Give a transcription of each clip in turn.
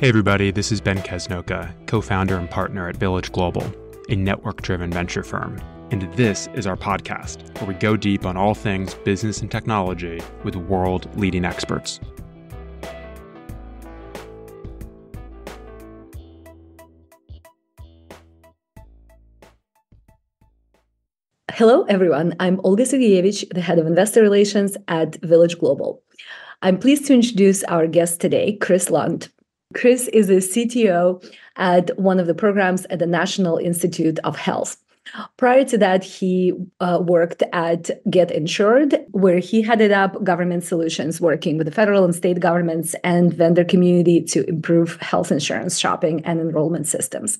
Hey everybody, this is Ben Kesnoka, co-founder and partner at Village Global, a network-driven venture firm. And this is our podcast, where we go deep on all things business and technology with world-leading experts. Hello, everyone. I'm Olga Sergeyevich, the head of investor relations at Village Global. I'm pleased to introduce our guest today, Chris Lunt. Chris is a CTO at one of the programs at the National Institute of Health. Prior to that, he worked at GetInsured, where he headed up government solutions, working with the federal and state governments and vendor community to improve health insurance shopping and enrollment systems.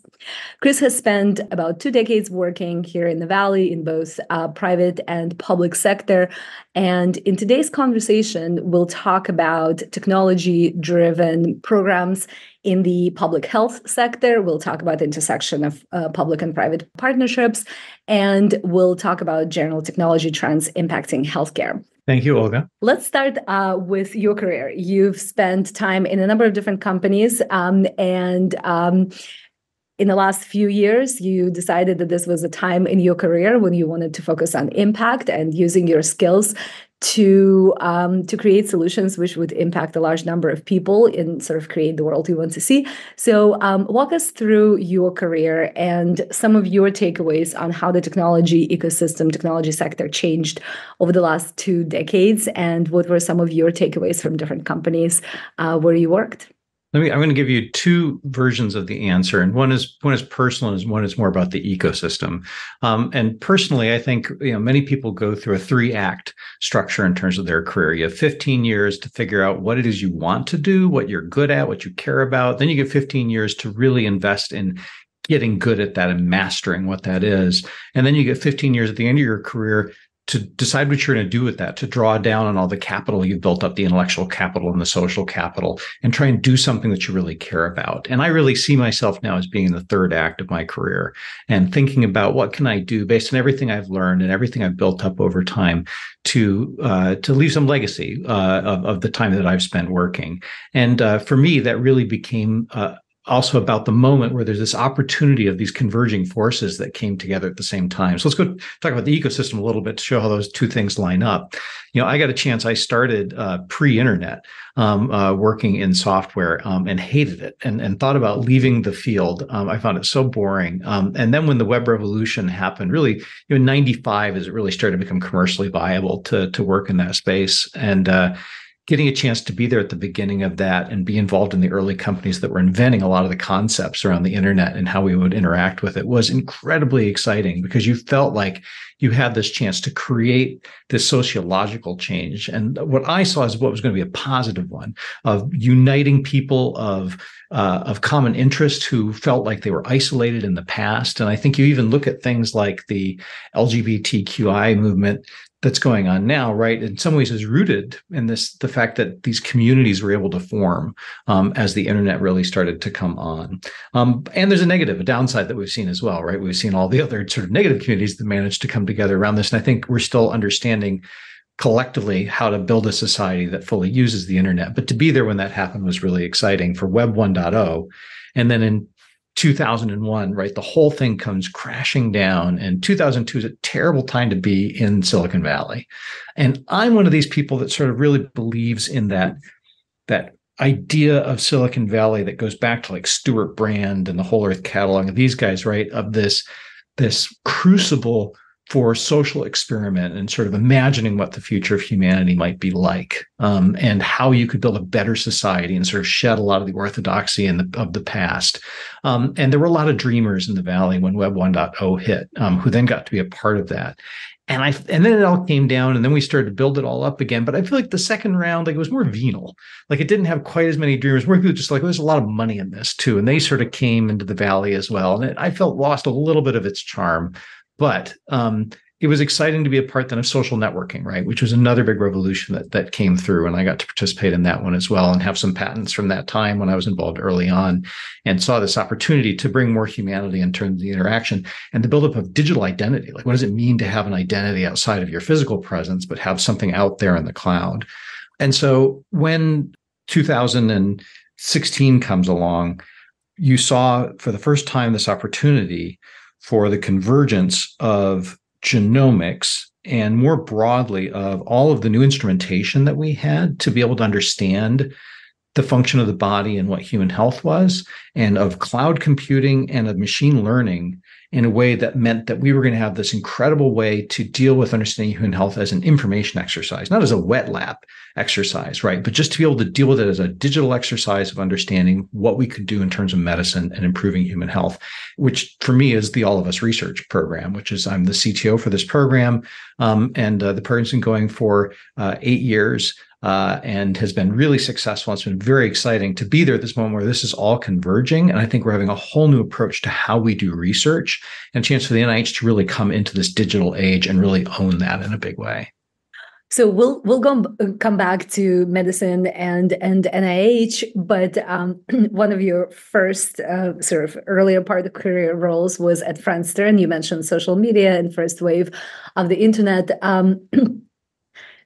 Chris has spent about 2 decades working here in the Valley in both private and public sector. And in today's conversation, we'll talk about technology-driven programs in the public health sector. We'll talk about the intersection of public and private partnerships, and we'll talk about general technology trends impacting healthcare. Thank you, Olga. Let's start with your career. You've spent time in a number of different companies, and in the last few years, you decided that this was a time in your career when you wanted to focus on impact and using your skills to create solutions which would impact a large number of people and sort of create the world you want to see. So walk us through your career and some of your takeaways on how the technology ecosystem, technology sector changed over the last 2 decades, and what were some of your takeaways from different companies where you worked? I'm going to give you 2 versions of the answer, and one is personal, and one is more about the ecosystem. And personally, I think many people go through a 3-act structure in terms of their career. You have 15 years to figure out what it is you want to do, what you're good at, what you care about. Then you get 15 years to really invest in getting good at that and mastering what that is. And then you get 15 years at the end of your career to decide what you're going to do with that, to draw down on all the capital you've built up, the intellectual capital and the social capital, and try and do something that you really care about. And I really see myself now as being in the 3rd act of my career and thinking about what can I do based on everything I've learned and everything I've built up over time to leave some legacy of the time that I've spent working. And for me, that really became also about the moment where there's this opportunity of these converging forces that came together at the same time. So let's go talk about the ecosystem a little bit to show how those 2 things line up. I got a chance. I started pre-internet working in software and hated it and thought about leaving the field. I found it so boring. And then when the web revolution happened, really, in 95 as it really started to become commercially viable to work in that space. And getting a chance to be there at the beginning of that and be involved in the early companies that were inventing a lot of the concepts around the internet and how we would interact with it was incredibly exciting, because you felt like you had this chance to create this sociological change. And what I saw is what was going to be a positive one of uniting people of common interest who felt like they were isolated in the past. And I think you even look at things like the LGBTQI movement that's going on now, right? In some ways is rooted in the fact that these communities were able to form as the internet really started to come on. And there's a downside that we've seen as well, right? We've seen all the other sort of negative communities that managed to come together around this. And I think we're still understanding collectively how to build a society that fully uses the internet. But to be there when that happened was really exciting for Web 1.0. And then in 2001, right, the whole thing comes crashing down, and 2002 is a terrible time to be in Silicon Valley. And I'm one of these people that sort of really believes in that idea of Silicon Valley that goes back to like Stuart Brand and the Whole Earth Catalog and these guys, right, of this crucible for social experiment and sort of imagining what the future of humanity might be like, and how you could build a better society and sort of shed a lot of the orthodoxy of the past. And there were a lot of dreamers in the Valley when Web 1.0 hit, who then got to be a part of that. And then it all came down, and then we started to build it all up again. But I feel like the second round, like, it was more venal. Like, it didn't have quite as many dreamers. More people just like, there's a lot of money in this too. And they sort of came into the Valley as well. And I felt lost a little bit of its charm. But it was exciting to be a part then of social networking, right? Which was another big revolution that came through. And I got to participate in that one as well and have some patents from that time when I was involved early on, and saw this opportunity to bring more humanity in terms of the interaction and the buildup of digital identity. Like, what does it mean to have an identity outside of your physical presence, but have something out there in the cloud? And so when 2000 16 comes along, you saw for the first time this opportunity for the convergence of genomics and more broadly of all of the new instrumentation that we had to be able to understand the function of the body and what human health was, and of cloud computing and of machine learning in a way that meant that we were going to have this incredible way to deal with understanding human health as an information exercise, not as a wet lab exercise, right? But just to be able to deal with it as a digital exercise of understanding what we could do in terms of medicine and improving human health, which for me is the All of Us Research program, which is I'm the CTO for this program. And the program's been going for 8 years. And has been really successful. It's been very exciting to be there at this moment where this is all converging. And I think we're having a whole new approach to how we do research and a chance for the NIH to really come into this digital age and really own that in a big way. So we'll come back to medicine and NIH, but one of your first sort of earlier part of the career roles was at Friendster, and you mentioned social media and first wave of the internet.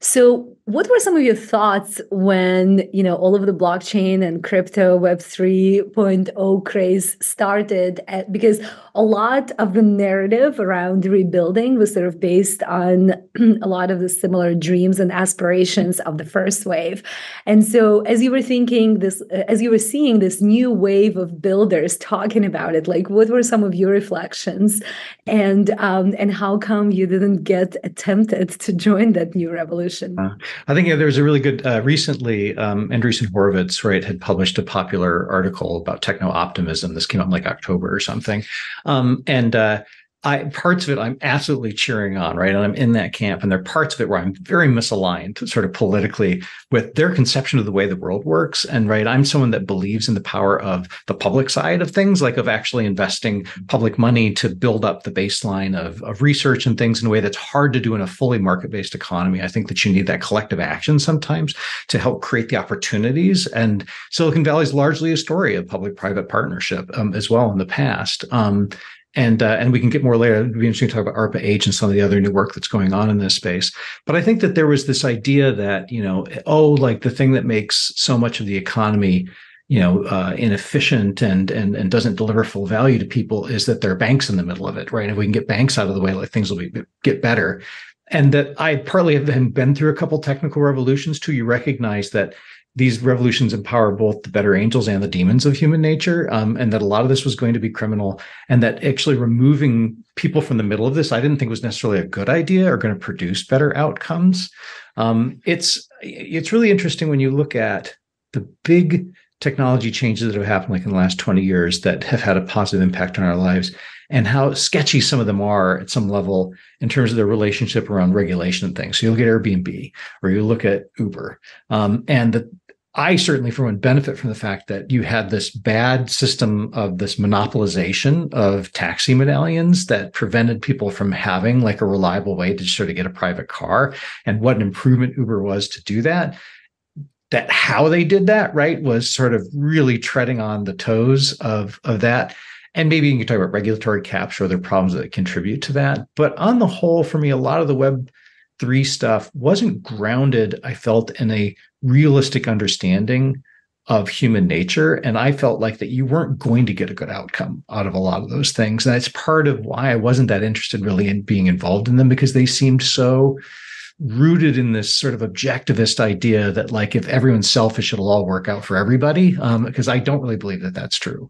So what were some of your thoughts when, all of the blockchain and crypto Web 3.0 craze started? Because a lot of the narrative around rebuilding was sort of based on a lot of the similar dreams and aspirations of the first wave. And so as you were seeing this new wave of builders talking about it, like what were some of your reflections, and how come you didn't get tempted to join that new revolution? I think there was a really good recently. Andreessen Horowitz, right, had published a popular article about techno-optimism. This came out in like October or something, parts of it I'm absolutely cheering on, right? And I'm in that camp. And there are parts of it where I'm very misaligned sort of politically with their conception of the way the world works. And right, I'm someone that believes in the power of the public side of things, like of actually investing public money to build up the baseline of research and things in a way that's hard to do in a fully market-based economy. I think that you need that collective action sometimes to help create the opportunities. And Silicon Valley is largely a story of public-private partnership as well in the past. And we can get more later. It'd be interesting to talk about ARPA-H and some of the other new work that's going on in this space. But I think that there was this idea that, like the thing that makes so much of the economy, inefficient and doesn't deliver full value to people is that there are banks in the middle of it, right? If we can get banks out of the way, like things will get better. And that I partly have been through a couple technical revolutions too. You recognize that these revolutions empower both the better angels and the demons of human nature, and that a lot of this was going to be criminal, and that actually removing people from the middle of this, I didn't think was necessarily a good idea or going to produce better outcomes. It's really interesting when you look at the big technology changes that have happened like in the last 20 years that have had a positive impact on our lives, and how sketchy some of them are at some level in terms of their relationship around regulation and things. So you look at Airbnb or you look at Uber, I certainly, for one, benefit from the fact that you had this bad system of this monopolization of taxi medallions that prevented people from having like a reliable way to sort of get a private car. And what an improvement Uber was to do that. That how they did that, right, was sort of really treading on the toes of that. And maybe you can talk about regulatory caps or other problems that contribute to that. But on the whole, for me, a lot of the Web3 stuff wasn't grounded, I felt, in a realistic understanding of human nature. And I felt like that you weren't going to get a good outcome out of a lot of those things. And that's part of why I wasn't that interested really in being involved in them, because they seemed so rooted in this sort of objectivist idea that like if everyone's selfish, it'll all work out for everybody. Because I don't really believe that that's true.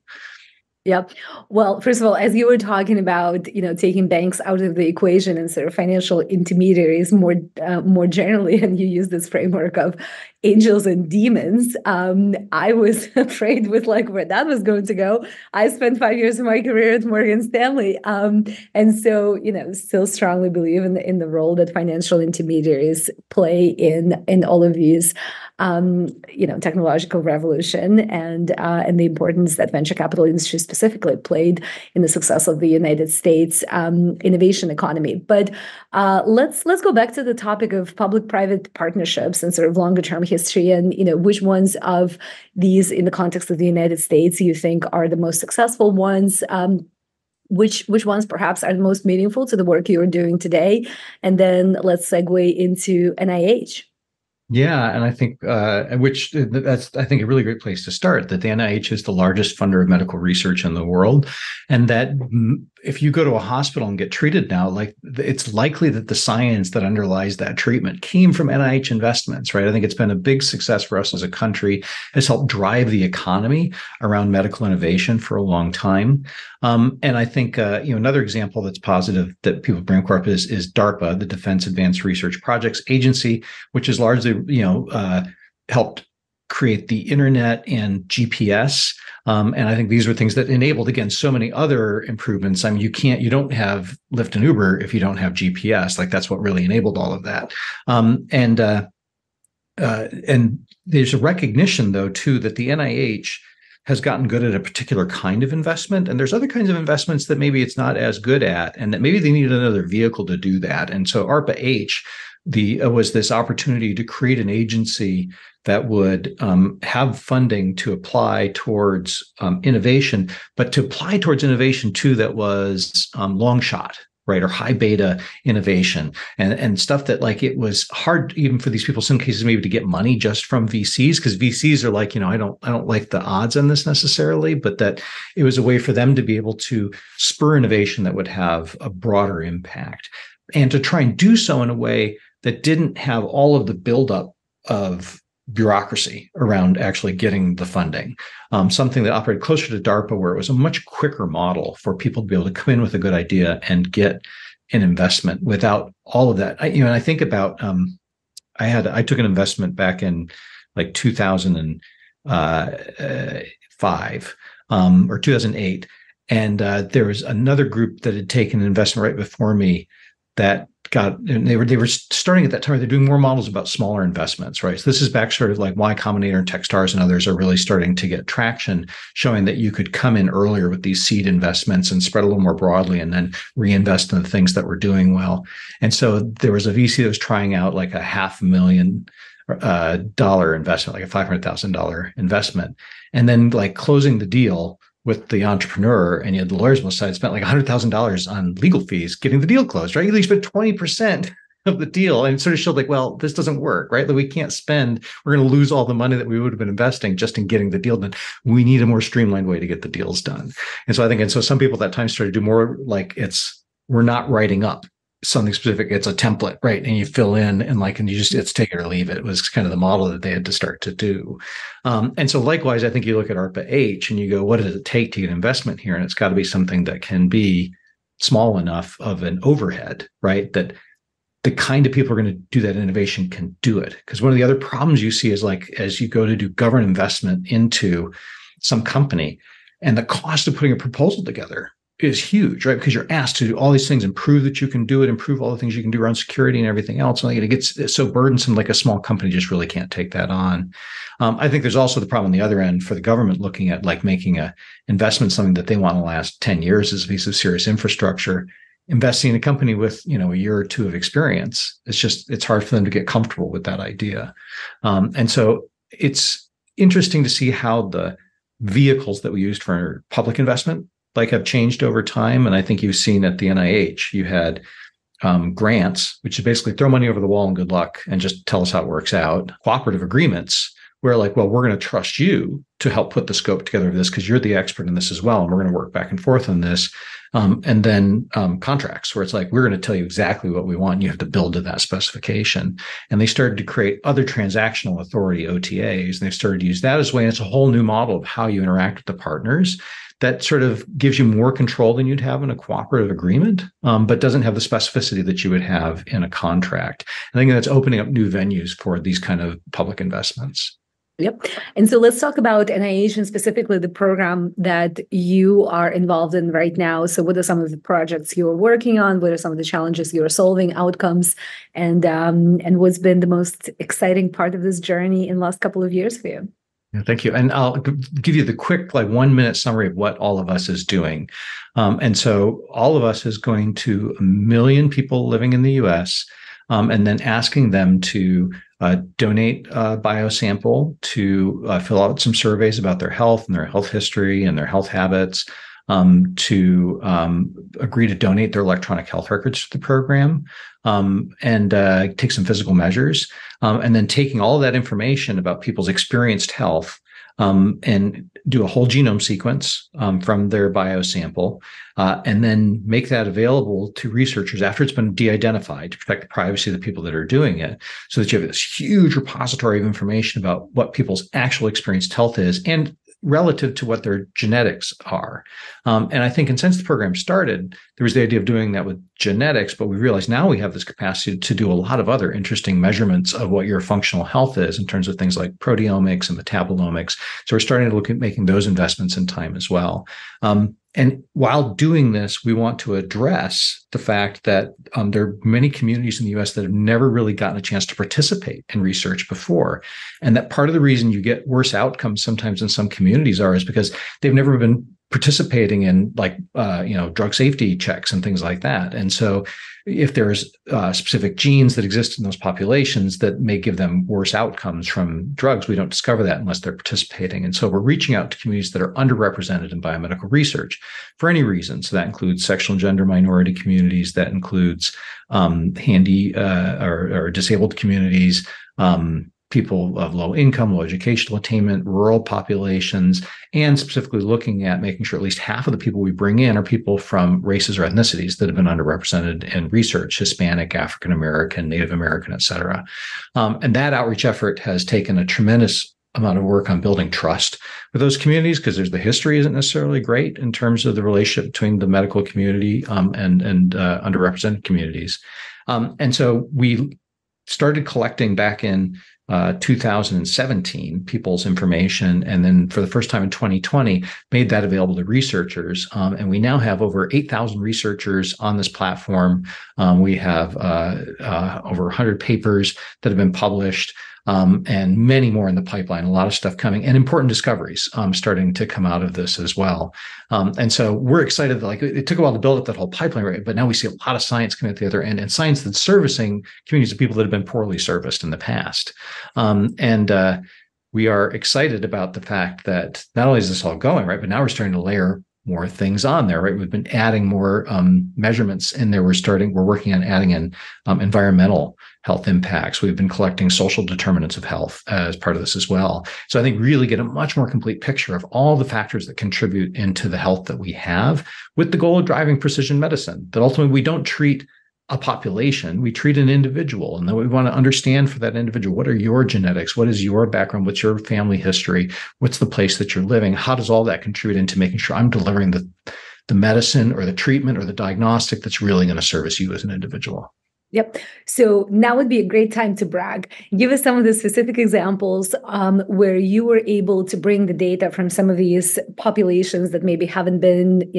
Yeah. Well, first of all, as you were talking about, taking banks out of the equation and sort of financial intermediaries more generally, and you use this framework of angels and demons, I was afraid with like where that was going to go. I spent 5 years of my career at Morgan Stanley, and so still strongly believe in the role that financial intermediaries play in all of these technological revolution and the importance that venture capital industry specifically played in the success of the United States innovation economy. But let's go back to the topic of public-private partnerships and sort of longer-term history, and which ones of these, in the context of the United States, you think are the most successful ones. Which ones perhaps are the most meaningful to the work you're doing today, and then let's segue into NIH. Yeah, and I think that's I think a really great place to start. That the NIH is the largest funder of medical research in the world, and that if you go to a hospital and get treated now, like it's likely that the science that underlies that treatment came from NIH investments, right? I think it's been a big success for us as a country. Has helped drive the economy around medical innovation for a long time. And I think another example that's positive that people bring up is DARPA, the Defense Advanced Research Projects Agency, which is largely helped create the internet and GPS. And I think these were things that enabled, again, so many other improvements. I mean, you don't have Lyft and Uber if you don't have GPS. Like that's what really enabled all of that. And there's a recognition, though, too, that the NIH has gotten good at a particular kind of investment. And there's other kinds of investments that maybe it's not as good at, and that maybe they needed another vehicle to do that. And so ARPA-H was this opportunity to create an agency that would have funding to apply towards innovation, but to apply towards innovation too that was long shot, right, or high beta innovation, and stuff that like it was hard even for these people, some cases maybe to get money just from VCs, because VCs are like, I don't like the odds on this necessarily, but that it was a way for them to be able to spur innovation that would have a broader impact, and to try and do so in a way that didn't have all of the buildup of bureaucracy around actually getting the funding. Something that operated closer to DARPA, where it was a much quicker model for people to be able to come in with a good idea and get an investment without all of that. I think about I took an investment back in like 2005 or 2008, and there was another group that had taken an investment right before me that and they were starting at that time. They're doing more models about smaller investments, right? So this is back sort of like Y Combinator and Techstars and others are really starting to get traction, showing that you could come in earlier with these seed investments and spread a little more broadly, and then reinvest in the things that were doing well. And so there was a VC that was trying out like a $500,000 investment, like a $500,000 investment, and then like closing the deal with the entrepreneur, and you had the lawyers on the side spent like $100,000 on legal fees getting the deal closed, right? You spent 20% of the deal, and it sort of showed like, well, this doesn't work, right? Like we can't we're going to lose all the money that we would have been investing just in getting the deal done. We need a more streamlined way to get the deals done. And so some people at that time started to do more like we're not writing up something specific. It's a template, right? And you fill in and it's take it or leave it. It was kind of the model that they had to start to do. And so likewise, I think you look at ARPA-H and you go, what does it take to get investment here? And it's got to be something that can be small enough of an overhead, right? That the kind of people who are going to do that innovation can do it. Because one of the other problems you see is like, as you go to do government investment into some company, and the cost of putting a proposal together is huge, right? Because you're asked to do all these things and prove that you can do it, improve all the things you can do around security and everything else. And it gets so burdensome, like a small company just really can't take that on. I think there's also the problem on the other end for the government looking at like making a investment, something that they want to last 10 years as a piece of serious infrastructure. Investing in a company with, a year or two of experience, it's hard for them to get comfortable with that idea. And so it's interesting to see how the vehicles that we used for public investment have changed over time. And I think you've seen at the NIH, you had grants, which is basically throw money over the wall and good luck and just tell us how it works out. Cooperative agreements where we're going to trust you to help put the scope together of this because you're the expert in this as well. And we're going to work back and forth on this. And then contracts where it's like, we're going to tell you exactly what we want. And you have to build to that specification. And they started to create other transactional authority OTAs. And they've started to use that as a way. And it's a whole new model of how you interact with the partners that sort of gives you more control than you'd have in a cooperative agreement, but doesn't have the specificity that you would have in a contract. I think that's opening up new venues for these kind of public investments. Yep. And so let's talk about NIH and specifically the program that you are involved in right now. So what are some of the projects you're working on? What are some of the challenges you're solving, outcomes, and what's been the most exciting part of this journey in the last couple of years for you? Yeah, thank you. And I'll give you the quick 1 minute summary of what all of us is doing. And so all of us is going to 1 million people living in the US, and then asking them to donate a biosample, to fill out some surveys about their health and their health history and their health habits, to agree to donate their electronic health records to the program, and take some physical measures, and then taking all of that information about people's experienced health, and do a whole genome sequence from their biosample, and then make that available to researchers after it's been de-identified to protect the privacy of the people that are doing it, so that you have this huge repository of information about what people's actual experienced health is and relative to what their genetics are. And I think, and since the program started, there was the idea of doing that with genetics, but we realized now we have this capacity to do a lot of other interesting measurements of what your functional health is in terms of things like proteomics and metabolomics. So we're starting to look at making those investments in time as well. And while doing this, we want to address the fact that there are many communities in the US that have never really gotten a chance to participate in research before. And that part of the reason you get worse outcomes sometimes in some communities is because they've never been participating in drug safety checks and things like that. And so if there's specific genes that exist in those populations that may give them worse outcomes from drugs, we don't discover that unless they're participating. And so we're reaching out to communities that are underrepresented in biomedical research for any reason. So that includes sexual and gender minority communities, that includes handy or disabled communities, people of low income, low educational attainment, rural populations, and specifically looking at making sure at least half of the people we bring in are people from races or ethnicities that have been underrepresented in research: Hispanic, African American, Native American, et cetera. And that outreach effort has taken a tremendous amount of work on building trust with those communities, because the history isn't necessarily great in terms of the relationship between the medical community and underrepresented communities. And so we started collecting back in 2017 people's information, and then for the first time in 2020 made that available to researchers, and we now have over 8,000 researchers on this platform. We have over 100 papers that have been published, and many more in the pipeline, a lot of stuff coming, and important discoveries starting to come out of this as well. And so we're excited that it took a while to build up that whole pipeline, right? But now we see a lot of science coming at the other end, and science that's servicing communities of people that have been poorly serviced in the past. We are excited about the fact that not only is this all going, right, but now we're starting to layer more things on there, right? We've been adding more measurements in there. We're working on adding in environmental health impacts. We've been collecting social determinants of health as part of this as well. So I think really get a much more complete picture of all the factors that contribute into the health that we have, with the goal of driving precision medicine, that ultimately we don't treat a population, we treat an individual, and then we want to understand for that individual, what are your genetics? What is your background? What's your family history? What's the place that you're living? How does all that contribute into making sure I'm delivering the medicine or the treatment or the diagnostic that's really going to service you as an individual? Yep. So now would be a great time to brag. Give us some of the specific examples where you were able to bring the data from some of these populations that maybe haven't been,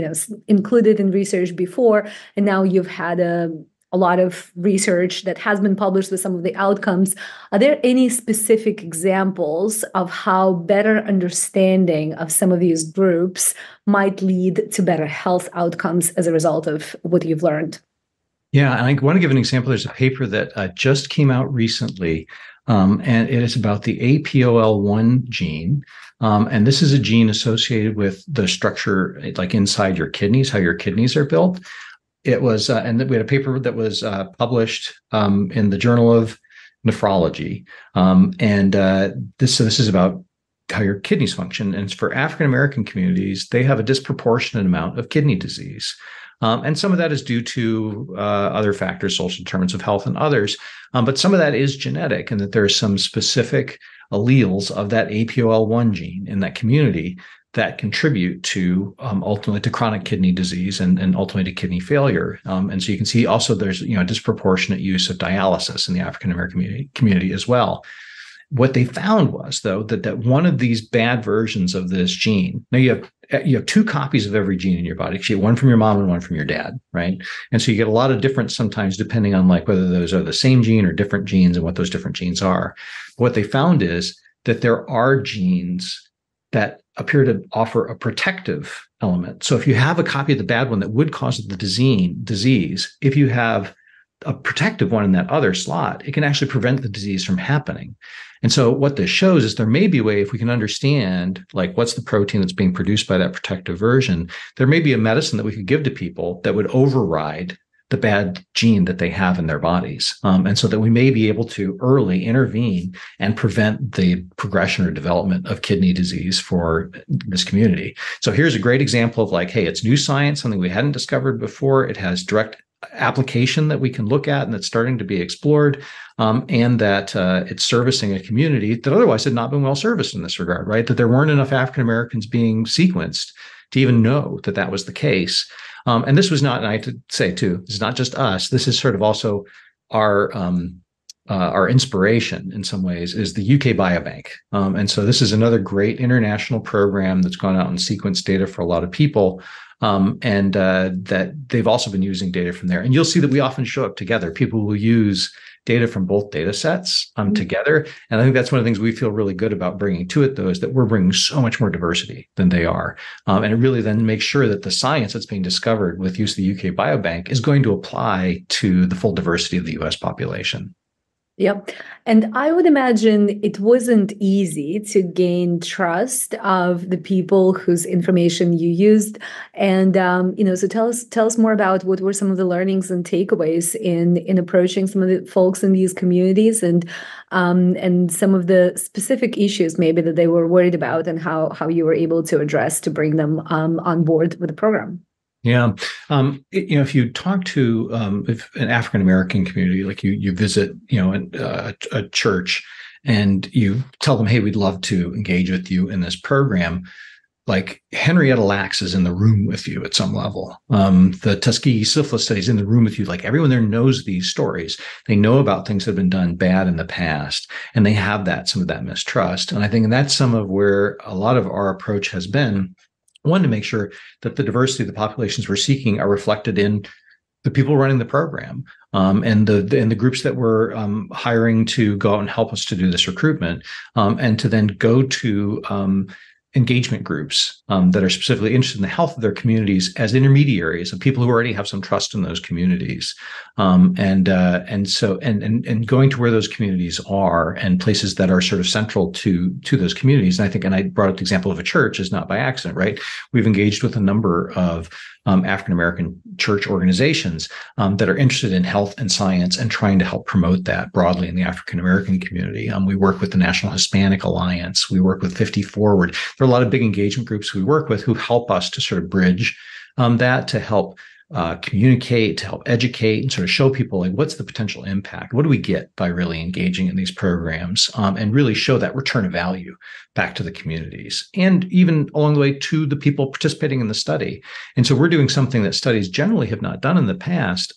included in research before, and now you've had a lot of research that has been published with some of the outcomes. Are there any specific examples of how better understanding of some of these groups might lead to better health outcomes as a result of what you've learned? Yeah, and I want to give an example. There's a paper that just came out recently, and it is about the APOL1 gene. And this is a gene associated with the structure, like inside your kidneys, how your kidneys are built. It was, and we had a paper that was published in the Journal of Nephrology. This is about how your kidneys function. And for African American communities, they have a disproportionate amount of kidney disease. And some of that is due to other factors, social determinants of health and others. But some of that is genetic, and that there are some specific alleles of that APOL1 gene in that community that contribute to ultimately to chronic kidney disease and ultimately to kidney failure. And so you can see also there's disproportionate use of dialysis in the African American community as well. What they found was, though, that one of these bad versions of this gene, now you have two copies of every gene in your body. You get one from your mom and one from your dad, right? And so you get a lot of difference sometimes depending on whether those are the same gene or different genes and what those different genes are. What they found is that there are genes that appear to offer a protective element. So if you have a copy of the bad one that would cause the disease, if you have a protective one in that other slot, it can actually prevent the disease from happening. And so what this shows is there may be a way, if we can understand like what's the protein that's being produced by that protective version, there may be a medicine that we could give to people that would override the bad gene that they have in their bodies. And so that we may be able to early intervene and prevent the progression or development of kidney disease for this community. So here's a great example of like, hey, it's new science, something we hadn't discovered before. It has direct application that we can look at and that's starting to be explored, and that it's servicing a community that otherwise had not been well serviced in this regard, right? That there weren't enough African Americans being sequenced to even know that that was the case. And this was not, and I have to say too, it's not just us. This is sort of also our inspiration in some ways is the UK Biobank. And so this is another great international program that's gone out and sequenced data for a lot of people. And that they've also been using data from there. And you'll see that we often show up together. People will use data from both data sets together. And I think that's one of the things we feel really good about bringing to it, though, is that we're bringing so much more diversity than they are. And it really then makes sure that the science that's being discovered with use of the UK Biobank is going to apply to the full diversity of the US population. Yep. And I would imagine it wasn't easy to gain trust of the people whose information you used. And, so tell us more about what were some of the learnings and takeaways in approaching some of the folks in these communities and some of the specific issues maybe that they were worried about and how you were able to address to bring them on board with the program. Yeah. If you talk to if an African American community, like you visit, a church and you tell them, hey, we'd love to engage with you in this program. Like Henrietta Lacks is in the room with you at some level. The Tuskegee syphilis study is in the room with you. Like everyone there knows these stories. They know about things that have been done bad in the past, and they have some of that mistrust. And I think that's some of where a lot of our approach has been. One, to make sure that the diversity of the populations we're seeking are reflected in the people running the program, and the groups that we're hiring to go out and help us to do this recruitment, and to then go to engagement groups that are specifically interested in the health of their communities as intermediaries of people who already have some trust in those communities, and going to where those communities are and places that are sort of central to those communities. And I think, and I brought up the example of a church is not by accident, right? We've engaged with a number of African American church organizations that are interested in health and science and trying to help promote that broadly in the African American community. We work with the National Hispanic Alliance. We work with 50 Forward. There are a lot of big engagement groups we work with who help us to sort of bridge that, to help communicate, to help educate, and sort of show people like what's the potential impact? What do we get by really engaging in these programs, and really show that return of value back to the communities and even along the way to the people participating in the study. And so we're doing something that studies generally have not done in the past,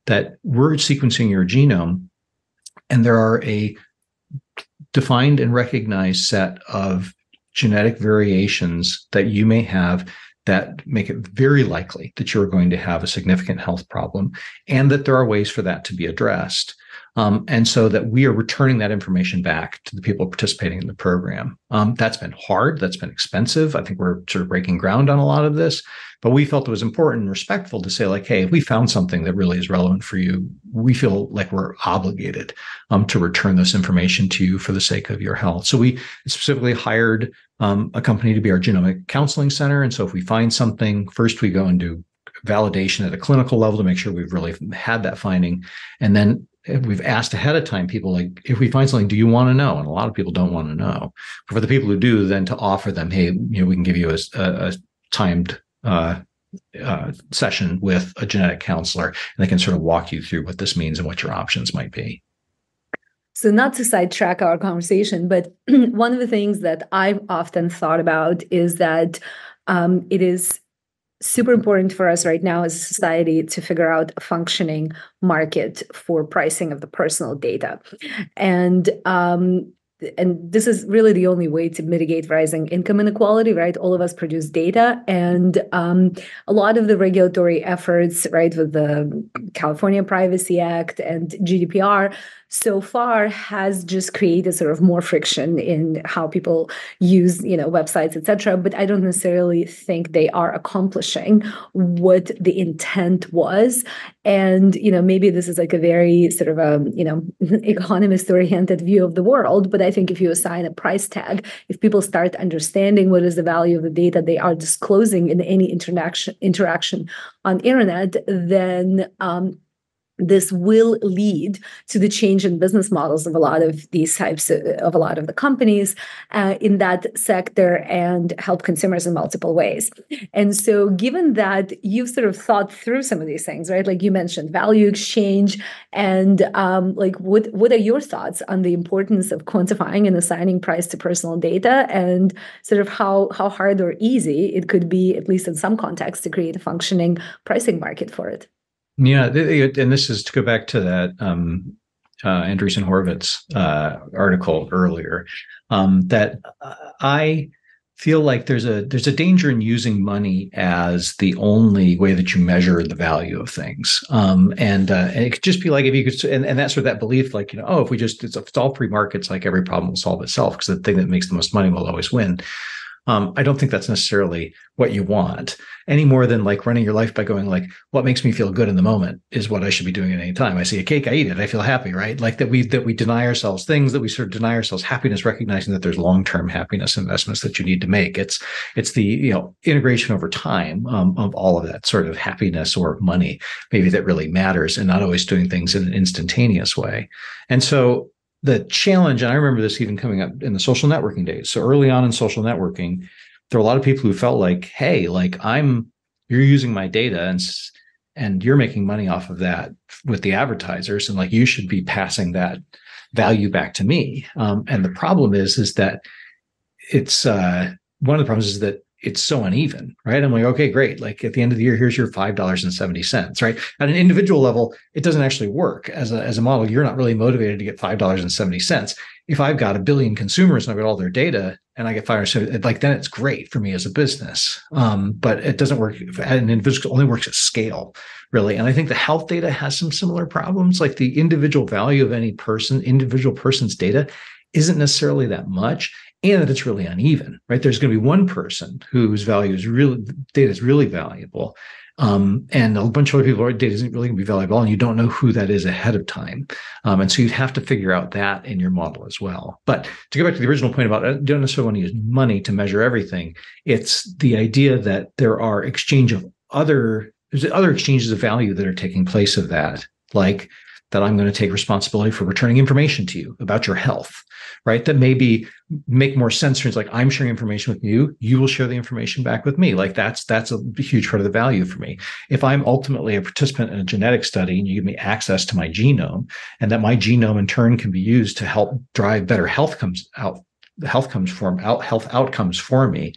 that we're sequencing your genome, and there are a defined and recognized set of genetic variations that you may have that make it very likely that you're going to have a significant health problem, and that there are ways for that to be addressed. And so that we are returning that information back to the people participating in the program. That's been hard. That's been expensive. I think we're sort of breaking ground on a lot of this, but we felt it was important and respectful to say like, hey, if we found something that really is relevant for you, we feel like we're obligated to return this information to you for the sake of your health. So we specifically hired a company to be our genomic counseling center. And so if we find something, first we go and do validation at a clinical level to make sure we've really had that finding. And then we've asked ahead of time people, like, if we find something, do you want to know? And a lot of people don't want to know. But for the people who do, then to offer them, hey, we can give you a timed session with a genetic counselor, and they can sort of walk you through what this means and what your options might be. So not to sidetrack our conversation, but one of the things that I've often thought about is that it is super important for us right now as a society to figure out a functioning market for pricing of the personal data. And this is really the only way to mitigate rising income inequality, right? All of us produce data, and a lot of the regulatory efforts, right, with the California Privacy Act and GDPR, so far has just created sort of more friction in how people use, websites, etc. But I don't necessarily think they are accomplishing what the intent was. And, maybe this is like a very sort of economist-oriented view of the world. But I think if you assign a price tag, if people start understanding what is the value of the data they are disclosing in any interaction on internet, then this will lead to the change in business models of a lot of these types of a lot of the companies in that sector and help consumers in multiple ways. And so given that you've sort of thought through some of these things, right? Like you mentioned value exchange, and what are your thoughts on the importance of quantifying and assigning price to personal data, and sort of how hard or easy it could be, at least in some contexts, to create a functioning pricing market for it? Yeah, and this is to go back to that Andreessen Horowitz article earlier. That I feel like there's a danger in using money as the only way that you measure the value of things. And it could just be like if you could, and that's sort of that belief, like if it's all free markets, like every problem will solve itself because the thing that makes the most money will always win. I don't think that's necessarily what you want, any more than like running your life by going like, what makes me feel good in the moment is what I should be doing at any time. I see a cake, I eat it, I feel happy, right? Like that we deny ourselves things, that we sort of deny ourselves happiness, recognizing that there's long-term happiness investments that you need to make. It's the integration over time of all of that sort of happiness or money, maybe, that really matters, and not always doing things in an instantaneous way. And so the challenge, and I remember this even coming up in the social networking days. So early on in social networking, there were a lot of people who felt like, hey, like you're using my data and you're making money off of that with the advertisers, and like you should be passing that value back to me. And the problem is that it's one of the problems is that it's so uneven, right? I'm like, okay, great. Like at the end of the year, here's your $5.70, right? At an individual level, it doesn't actually work as a model. You're not really motivated to get $5.70. If I've got 1 billion consumers and I've got all their data and I get $5.70, like then it's great for me as a business. But it doesn't work at an individual, it only works at scale, really. And I think the health data has some similar problems. Like the individual value of any individual person's data isn't necessarily that much, and that it's really uneven, right? There's going to be one person whose data is really valuable, and a bunch of other people's data isn't really going to be valuable, and you don't know who that is ahead of time. And so you'd have to figure out that in your model as well. But to go back to the original point about I don't necessarily want to use money to measure everything, it's the idea that there are other exchanges of value that are taking place of that, like that I'm going to take responsibility for returning information to you about your health, right? That maybe make more sense. It's like I'm sharing information with you, you will share the information back with me. Like that's a huge part of the value for me. If I'm ultimately a participant in a genetic study and you give me access to my genome, and that my genome in turn can be used to help drive better health outcomes for me,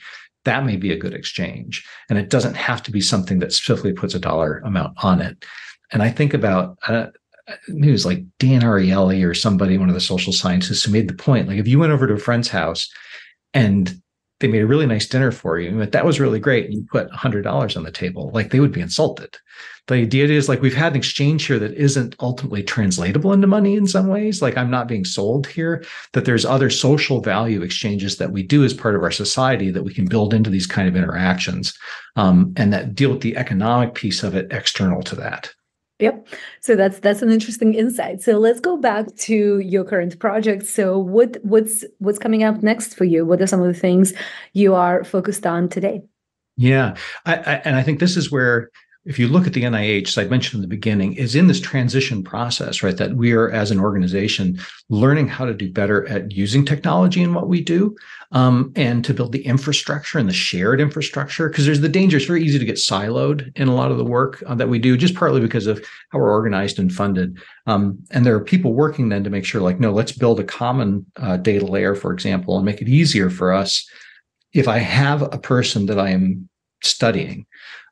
that may be a good exchange. And it doesn't have to be something that specifically puts a dollar amount on it. And I think about maybe it was like Dan Ariely or somebody, one of the social scientists, who made the point, like if you went over to a friend's house and they made a really nice dinner for you, but that was really great, and you put $100 on the table, like they would be insulted. The idea is like we've had an exchange here that isn't ultimately translatable into money in some ways. Like I'm not being sold here, that there's other social value exchanges that we do as part of our society that we can build into these kind of interactions, and that deal with the economic piece of it external to that. Yep. So that's an interesting insight. So let's go back to your current project. So what's coming up next for you? What are some of the things you are focused on today? Yeah, I think this is where, if you look at the NIH, as I mentioned in the beginning, is in this transition process, right? That we are, as an organization, learning how to do better at using technology in what we do, and to build the infrastructure and the shared infrastructure. Because there's the danger; it's very easy to get siloed in a lot of the work that we do, just partly because of how we're organized and funded. And there are people working then to make sure, like, no, let's build a common data layer, for example, and make it easier for us. If I have a person that I am studying,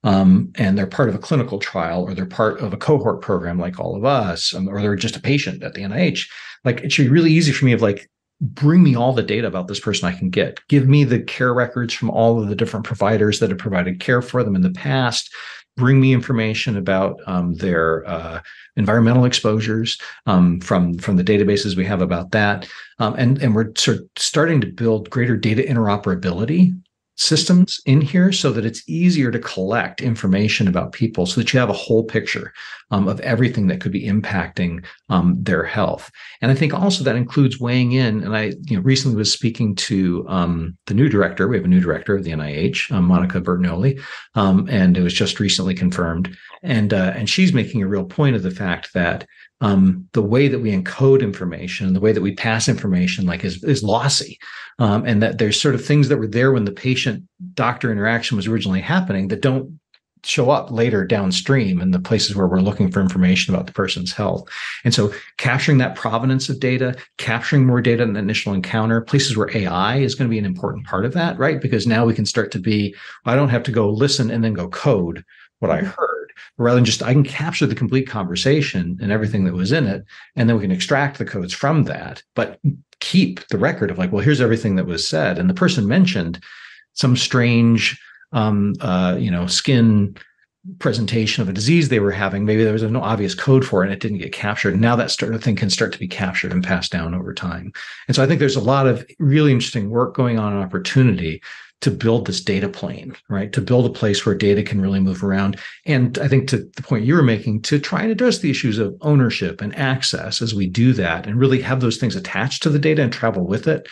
and they're part of a clinical trial, or they're part of a cohort program like all of us, or they're just a patient at the NIH, like it should be really easy for me of like, bring me all the data about this person I can get. Give me the care records from all of the different providers that have provided care for them in the past. Bring me information about their environmental exposures from the databases we have about that. And we're sort of starting to build greater data interoperability systems in here so that it's easier to collect information about people so that you have a whole picture of everything that could be impacting their health. And I think also that includes weighing in, and I recently was speaking to the new director. We have a new director of the NIH, Monica Bertagnolli, and it was just recently confirmed. And she's making a real point of the fact that the way that we encode information, the way that we pass information, is lossy, and that there's sort of things that were there when the patient-doctor interaction was originally happening that don't show up later downstream in the places where we're looking for information about the person's health. And so capturing that provenance of data, capturing more data in the initial encounter, places where AI is going to be an important part of that, right? Because now we can start to I don't have to go listen and then go code what I heard. Rather than I can capture the complete conversation and everything that was in it, and then we can extract the codes from that, but keep the record of here's everything that was said. And the person mentioned some strange, skin presentation of a disease they were having. Maybe there was no obvious code for it and it didn't get captured. And now that sort of thing can start to be captured and passed down over time. And so I think there's a lot of really interesting work going on and opportunity to build this data plane, right? To build a place where data can really move around. And I think to the point you were making, to try and address the issues of ownership and access as we do that, and really have those things attached to the data and travel with it,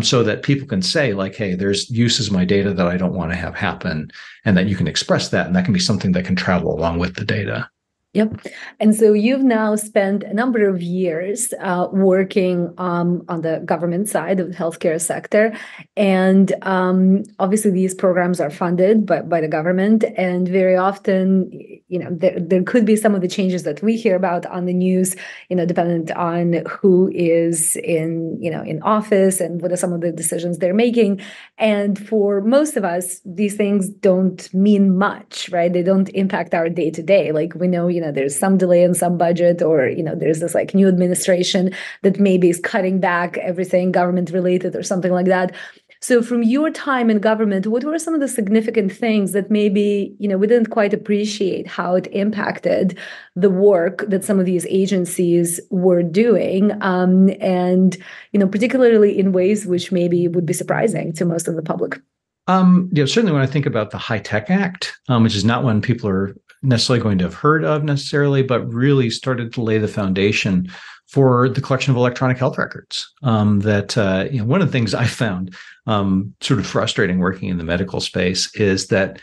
so that people can say hey, there's uses of my data that I don't want to have happen, and that you can express that, and that can be something that can travel along with the data. Yep. And so you've now spent a number of years working on the government side of the healthcare sector. And obviously, these programs are funded by the government. And very often, there could be some of the changes that we hear about on the news, dependent on who is in office and what are some of the decisions they're making. And for most of us, these things don't mean much, right? They don't impact our day to day. We know, there's some delay in some budget, or, there's this new administration that maybe is cutting back everything government related or something like that. So from your time in government, what were some of the significant things that maybe, we didn't quite appreciate how it impacted the work that some of these agencies were doing, and, particularly in ways which maybe would be surprising to most of the public? Certainly when I think about the High-Tech Act, which is not one people are necessarily going to have heard of necessarily, but really started to lay the foundation for the collection of electronic health records. One of the things I found sort of frustrating working in the medical space is that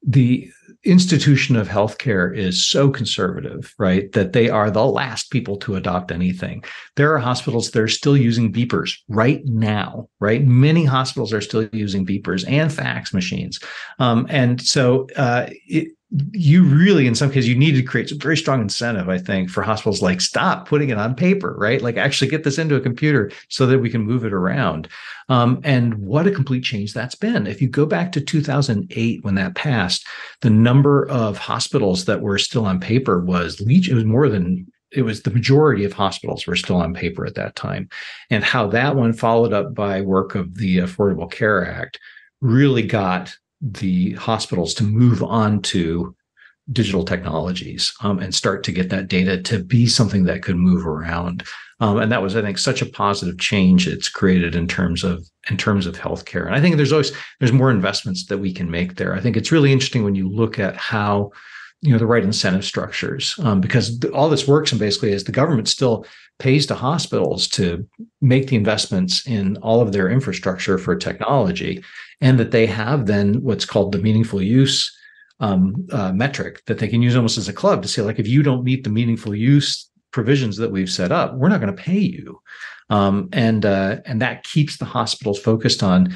the institution of healthcare is so conservative, right, that they are the last people to adopt anything. There are hospitals that are still using beepers right now, right? Many hospitals are still using beepers and fax machines. And so you really, in some cases, you need to create some very strong incentive, I think, for hospitals stop putting it on paper, right? Actually get this into a computer so that we can move it around. And what a complete change that's been. If you go back to 2008, when that passed, the number of hospitals that were still on paper was the majority of hospitals were still on paper at that time. And how that one, followed up by work of the Affordable Care Act, really got the hospitals to move on to digital technologies and start to get that data to be something that could move around. And that was, I think, such a positive change it's created in terms of healthcare. And I think there's more investments that we can make there. I think it's really interesting when you look at how the right incentive structures, because all this works, and basically is the government still pays to hospitals to make the investments in all of their infrastructure for technology, and that they have then what's called the meaningful use metric that they can use almost as a club to say, if you don't meet the meaningful use provisions that we've set up, we're not going to pay you. And that keeps the hospitals focused on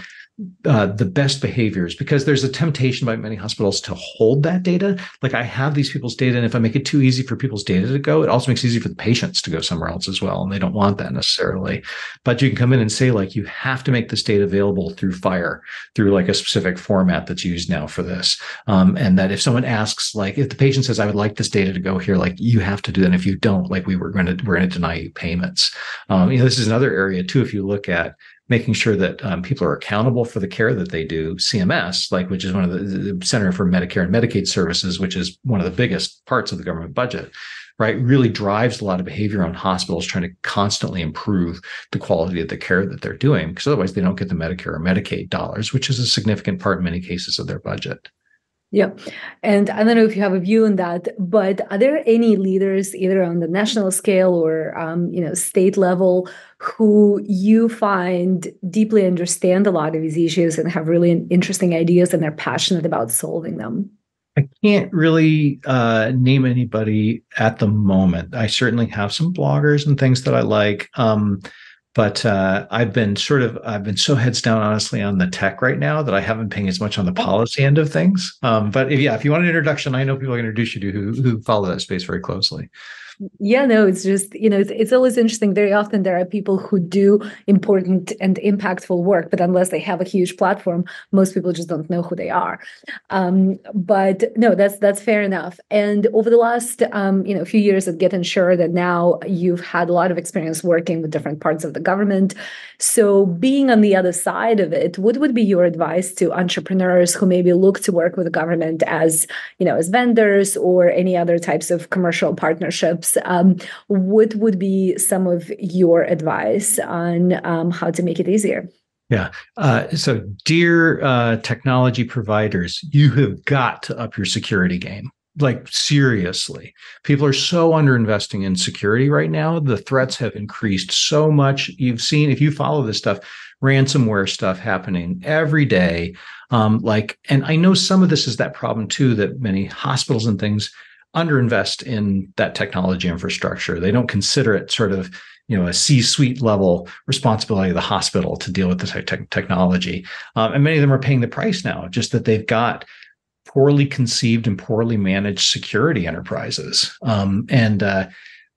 the best behaviors, because there's a temptation by many hospitals to hold that data. Like, I have these people's data, and if I make it too easy for people's data to go, it also makes it easy for the patients to go somewhere else as well. And they don't want that necessarily. But you can come in and say, like, you have to make this data available through FHIR, through like a specific format that's used now for this. And that if someone asks, like, if the patient says, I would like this data to go here, like, you have to do that. And if you don't, like, we're going to deny you payments. This is another area too. If you look at making sure that people are accountable for the care that they do, CMS, like, which is one of the Center for Medicare and Medicaid Services, which is one of the biggest parts of the government budget, right, really drives a lot of behavior on hospitals trying to constantly improve the quality of the care that they're doing, because otherwise they don't get the Medicare or Medicaid dollars, which is a significant part in many cases of their budget. Yeah. And I don't know if you have a view on that, but are there any leaders either on the national scale or, state level who you find deeply understand a lot of these issues and have really interesting ideas and are passionate about solving them? I can't really name anybody at the moment. I certainly have some bloggers and things that I like. But I've been so heads down, honestly, on the tech right now that I haven't been paying as much on the policy end of things. But if you want an introduction, I know people I can introduce you to who follow that space very closely. Yeah, no, it's just, it's always interesting. Very often there are people who do important and impactful work, but unless they have a huge platform, most people just don't know who they are. But no, that's fair enough. And over the last, few years at GetInsured, and now you've had a lot of experience working with different parts of the government. So being on the other side of it, what would be your advice to entrepreneurs who maybe look to work with the government as vendors or any other types of commercial partnerships? What would be some of your advice on how to make it easier? Yeah. So, dear technology providers, you have got to up your security game. Like, seriously, people are so underinvesting in security right now. The threats have increased so much. You've seen, if you follow this stuff, ransomware stuff happening every day. And I know some of this is that problem too, that many hospitals and things underinvest in that technology infrastructure. They don't consider it sort of, a C-suite level responsibility of the hospital to deal with the technology. And many of them are paying the price now, just that they've got poorly conceived and poorly managed security enterprises. And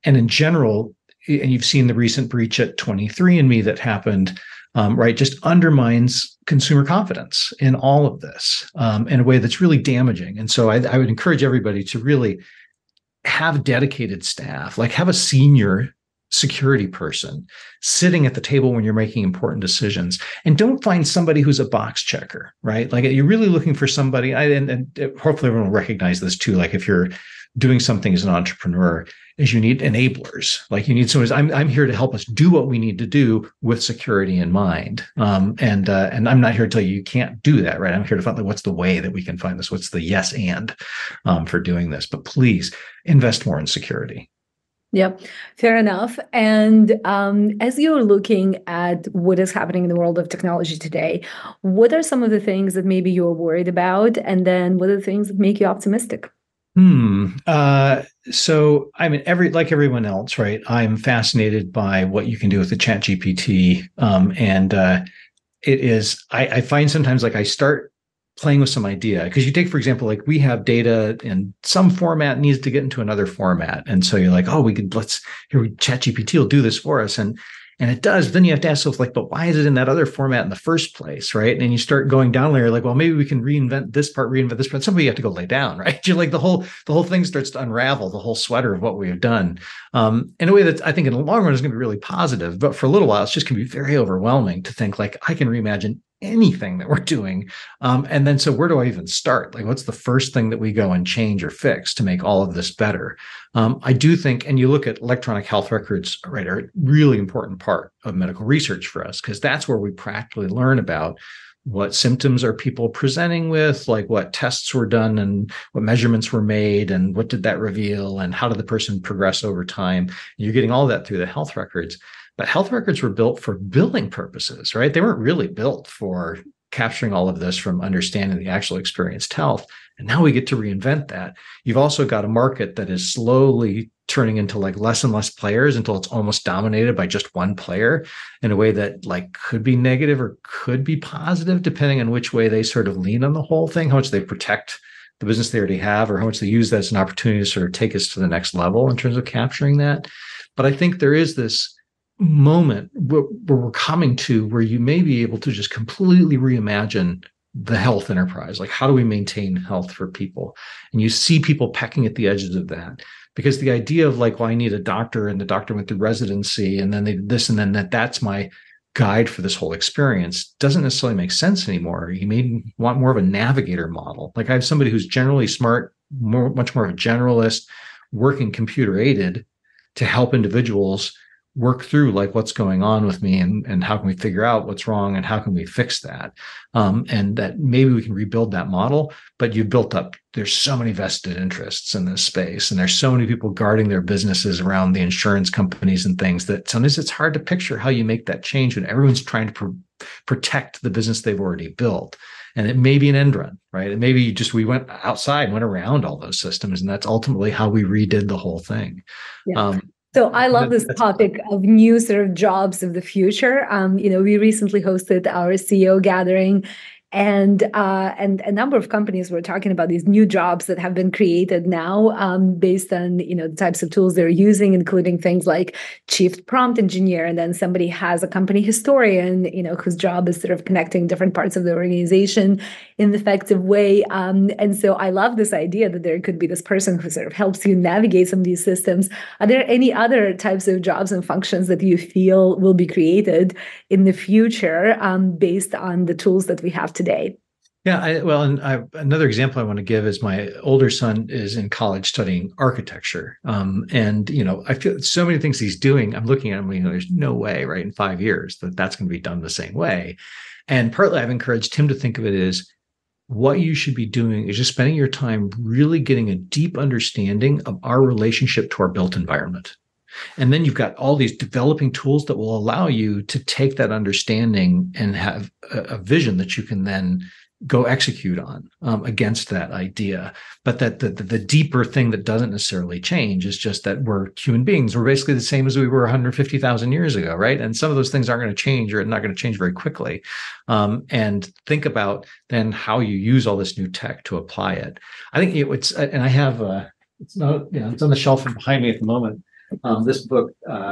in general, and you've seen the recent breach at 23andMe that happened, right, just undermines consumer confidence in all of this in a way that's really damaging. And so I would encourage everybody to really have dedicated staff, like have a senior security person sitting at the table when you're making important decisions, and don't find somebody who's a box checker, right? Like, you're really looking for somebody, and hopefully everyone will recognize this too. Like, if you're doing something as an entrepreneur, is you need enablers. Like, you need someone I'm here to help us do what we need to do with security in mind. And I'm not here to tell you can't do that, right? I'm here to find, like, what's the way that we can find this? What's the yes and for doing this? But please invest more in security. Yep, fair enough. And as you're looking at what is happening in the world of technology today, what are some of the things that maybe you're worried about? And then what are the things that make you optimistic? So, I mean, like everyone else, right, I'm fascinated by what you can do with the ChatGPT. It is, I find sometimes, like, I start playing with some idea, because you take, for example, like, we have data in some format needs to get into another format. And so you're like, oh, ChatGPT will do this for us. And it does. But then you have to ask yourself, like, but why is it in that other format in the first place, right? And you start going down layer, like, well, maybe we can reinvent this part. Somebody you have to go lay down, right? You're like, the whole thing starts to unravel, the whole sweater of what we have done, in a way that I think in the long run is going to be really positive. But for a little while, it's just going to be very overwhelming to think, like, I can reimagine anything that we're doing. And then, so where do I even start? Like, what's the first thing that we go and change or fix to make all of this better? I do think, and you look at electronic health records, right, are a really important part of medical research for us, because that's where we practically learn about what symptoms are people presenting with, like what tests were done and what measurements were made and what did that reveal and how did the person progress over time. You're getting all that through the health records. But health records were built for billing purposes, right? They weren't really built for capturing all of this from understanding the actual experienced health. And now we get to reinvent that. You've also got a market that is slowly turning into like less and less players until it's almost dominated by just one player in a way that like could be negative or could be positive, depending on which way they sort of lean on the whole thing, how much they protect the business they already have, or how much they use that as an opportunity to sort of take us to the next level in terms of capturing that. But I think there is this moment where we're coming to where you may be able to just completely reimagine the health enterprise. Like, how do we maintain health for people? And you see people pecking at the edges of that, because the idea of like, well, I need a doctor, and the doctor went through residency, and then they this, and then that's my guide for this whole experience, doesn't necessarily make sense anymore. You may want more of a navigator model. Like, I have somebody who's generally smart, much more of a generalist, working computer aided to help individuals work through like what's going on with me, and how can we figure out what's wrong, and how can we fix that, and that maybe we can rebuild that model. But you built up, there's so many vested interests in this space, and there's so many people guarding their businesses around the insurance companies and things, that sometimes it's hard to picture how you make that change when everyone's trying to protect the business they've already built. And it may be an end run, right? And maybe we went outside, went around all those systems, and that's ultimately how we redid the whole thing. Yeah. So I love this topic of new sort of jobs of the future. We recently hosted our CEO gathering, and a number of companies were talking about these new jobs that have been created now based on the types of tools they're using, including things like chief prompt engineer, and then somebody has a company historian, whose job is sort of connecting different parts of the organization in an effective way. And so I love this idea that there could be this person who sort of helps you navigate some of these systems. Are there any other types of jobs and functions that you feel will be created in the future based on the tools that we have today? Yeah, another example I want to give is my older son is in college studying architecture. And I feel so many things he's doing, I'm looking at him, there's no way, right, in 5 years that's going to be done the same way. And partly I've encouraged him to think of it as, what you should be doing is just spending your time really getting a deep understanding of our relationship to our built environment. And then you've got all these developing tools that will allow you to take that understanding and have a vision that you can then go execute on against that idea. But that the deeper thing that doesn't necessarily change is just that we're human beings. We're basically the same as we were 150,000 years ago, right? And some of those things aren't going to change, or not going to change very quickly. And think about then how you use all this new tech to apply it. I think it's, and I have, it's not, it's on the shelf behind me at the moment. This book,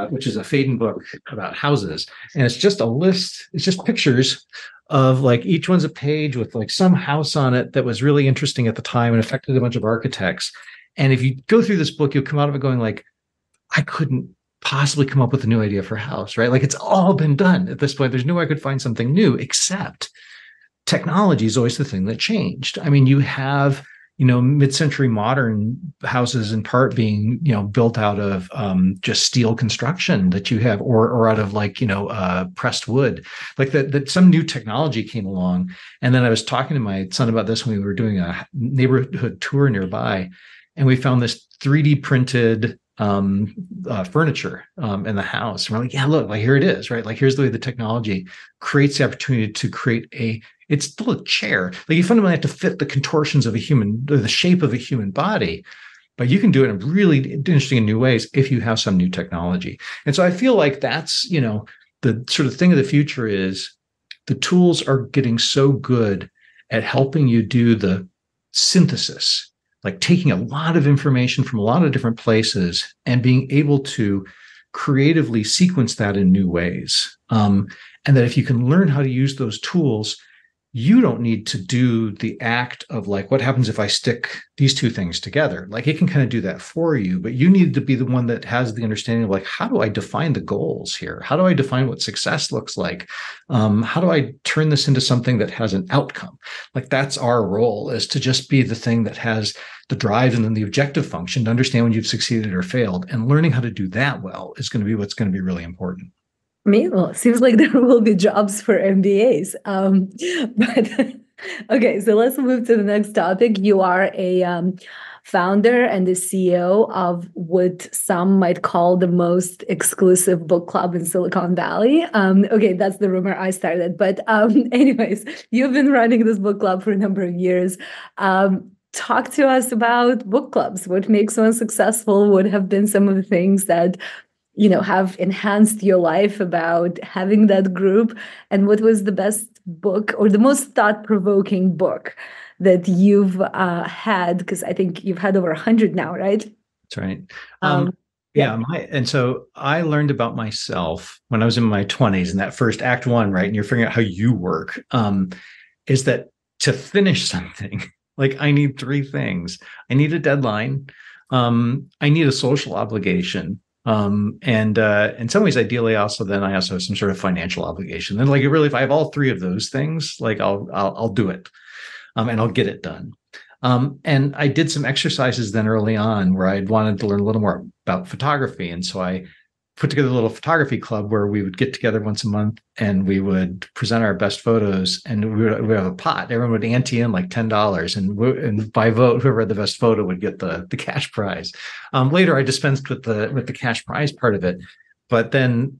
which is a Faden book about houses, and it's just a list. It's just pictures of like, each one's a page with like some house on it that was really interesting at the time and affected a bunch of architects. And if you go through this book, you'll come out of it going like, I couldn't possibly come up with a new idea for a house, right? Like, it's all been done at this point. There's no way I could find something new, except technology is always the thing that changed. I mean, you have mid-century modern houses in part being, built out of just steel construction that you have, or out of like, pressed wood, like that some new technology came along. And then I was talking to my son about this when we were doing a neighborhood tour nearby, and we found this 3D printed furniture in the house. And we're like, yeah, look, like here it is, right? Like, here's the way the technology creates the opportunity to create it's still a chair. Like, you fundamentally have to fit the contortions of the shape of a human body, but you can do it in really interesting and new ways if you have some new technology. And so I feel like that's, the sort of thing of the future is the tools are getting so good at helping you do the synthesis, like taking a lot of information from a lot of different places and being able to creatively sequence that in new ways. And that if you can learn how to use those tools, you don't need to do the act of like, what happens if I stick these two things together? Like, it can kind of do that for you, but you need to be the one that has the understanding of like, how do I define the goals here? How do I define what success looks like? How do I turn this into something that has an outcome? Like, that's our role, is to just be the thing that has the drive and then the objective function to understand when you've succeeded or failed. And learning how to do that well is going to be what's going to be really important. Well, it seems like there will be jobs for MBAs, but Okay, so let's move to the next topic. You are a founder and the CEO of what some might call the most exclusive book club in Silicon Valley. Okay, that's the rumor I started. But anyways, you've been running this book club for a number of years. Talk to us about book clubs. What makes one successful? What have been some of the things that have enhanced your life about having that group? And what was the best book or the most thought-provoking book that you've had? Because I think you've had over 100 now, right? That's right. Yeah. And so I learned about myself when I was in my 20s, and that first act one, right? And you're figuring out how you work, is that to finish something, like I need three things. I need a deadline. I need a social obligation. And in some ways, ideally, I also have some sort of financial obligation. And like, really, if I have all three of those things, like I'll do it, and I'll get it done. And I did some exercises then early on where I'd wanted to learn a little more about photography, and so I put together a little photography club where we would get together once a month and we would present our best photos, and we would have a pot. Everyone would ante in like $10, and by vote, whoever had the best photo would get the cash prize. Later, I dispensed with the cash prize part of it, but then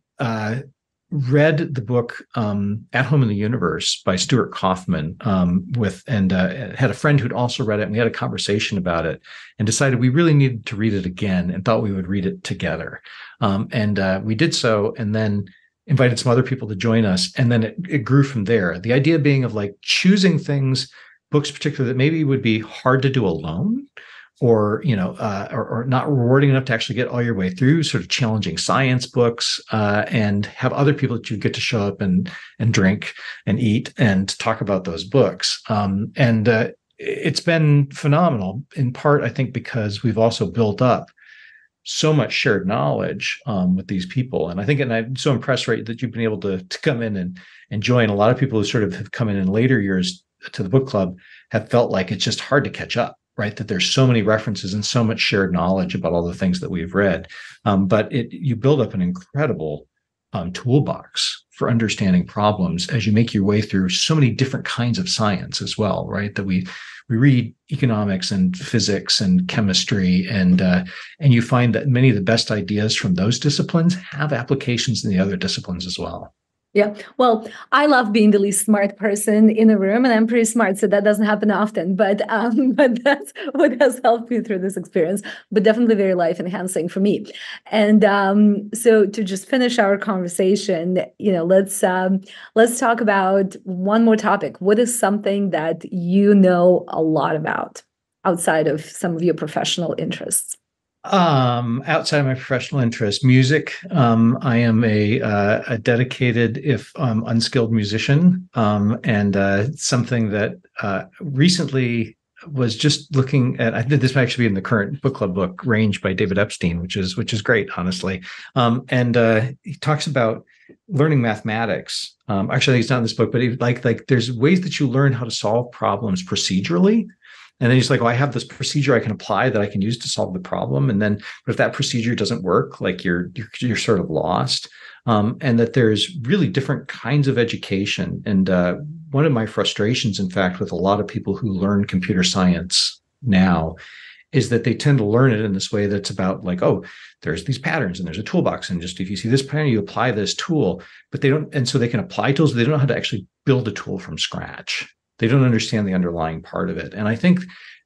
read the book At Home in the Universe by Stuart Kaufman, had a friend who'd also read it, and we had a conversation about it and decided we really needed to read it again and thought we would read it together. We did so, and then invited some other people to join us. And then it grew from there. The idea being of like choosing books particularly that maybe would be hard to do alone, or not rewarding enough to actually get all your way through, sort of challenging science books, and have other people that you get to show up and drink and eat and talk about those books. It's been phenomenal, in part, I think, because we've also built up so much shared knowledge with these people. And I think, and I'm so impressed, right, that you've been able to come in and join. A lot of people who sort of have come in later years to the book club have felt like it's just hard to catch up, right? That there's so many references and so much shared knowledge about all the things that we've read. But you build up an incredible toolbox for understanding problems as you make your way through so many different kinds of science as well, right? That we read economics and physics and chemistry, and you find that many of the best ideas from those disciplines have applications in the other disciplines as well. Yeah. Well, I love being the least smart person in a room, and I'm pretty smart, so that doesn't happen often. But that's what has helped me through this experience. But definitely very life enhancing for me. And so to just finish our conversation, let's talk about one more topic. What is something that you know a lot about outside of some of your professional interests? Outside of my professional interest, music. I am a dedicated, if unskilled musician, and something that recently was just looking at. I think this might actually be in the current book club book, Range by David Epstein, which is great, honestly. He talks about learning mathematics. Actually, he's not in this book, but like there's ways that you learn how to solve problems procedurally. And then he's like, well, I have this procedure I can apply that I can use to solve the problem. And then, but if that procedure doesn't work, like you're sort of lost. And that there's really different kinds of education. And one of my frustrations, in fact, with a lot of people who learn computer science now is that they tend to learn it in this way that's about like, oh, there's these patterns and there's a toolbox. And just if you see this pattern, you apply this tool, but they don't. And so they can apply tools, but they don't know how to actually build a tool from scratch. They don't understand the underlying part of it. And I think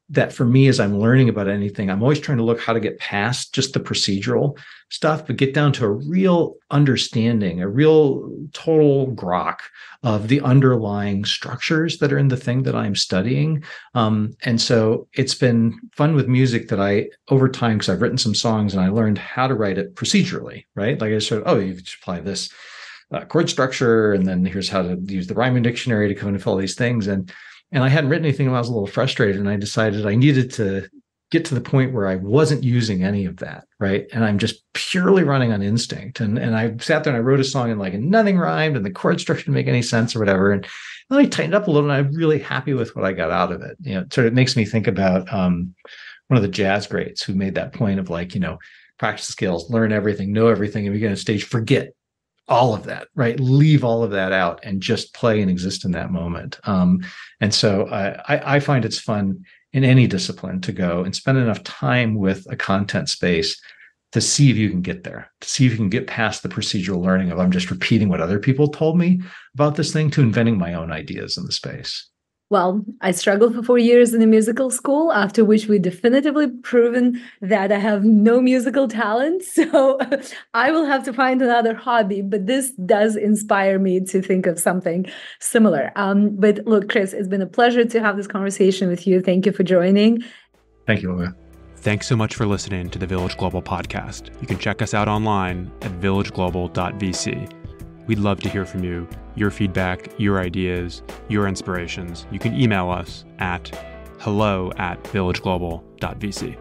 that for me, as I'm learning about anything, I'm always trying to look how to get past just the procedural stuff, but get down to a real understanding, a real total grok of the underlying structures that are in the thing that I'm studying. And so it's been fun with music that over time, because I've written some songs and I learned how to write it procedurally, right? Like I said, you just apply this chord structure, and then here's how to use the rhyming dictionary to come and fill all these things. And I hadn't written anything, and I was a little frustrated, and I decided I needed to get to the point where I wasn't using any of that, right? And I'm just purely running on instinct. And I sat there and I wrote a song and nothing rhymed and the chord structure didn't make any sense or whatever. And then I tightened up a little, and I'm really happy with what I got out of it. It sort of makes me think about one of the jazz greats who made that point of practice skills, learn everything, know everything, and we get on stage, forget all of that, right? Leave all of that out and just play and exist in that moment. And so I find it's fun in any discipline to go and spend enough time with a content space to see if you can get there, to see if you can get past the procedural learning of I'm just repeating what other people told me about this thing to inventing my own ideas in the space. Well, I struggled for 4 years in a musical school, after which we definitively proven that I have no musical talent. So I will have to find another hobby, but this does inspire me to think of something similar. But look, Chris, it's been a pleasure to have this conversation with you. Thank you for joining. Thank you, Olga. Thanks so much for listening to the Village Global podcast. You can check us out online at villageglobal.vc. We'd love to hear from you, your feedback, your ideas, your inspirations. You can email us at hello@villageglobal.vc.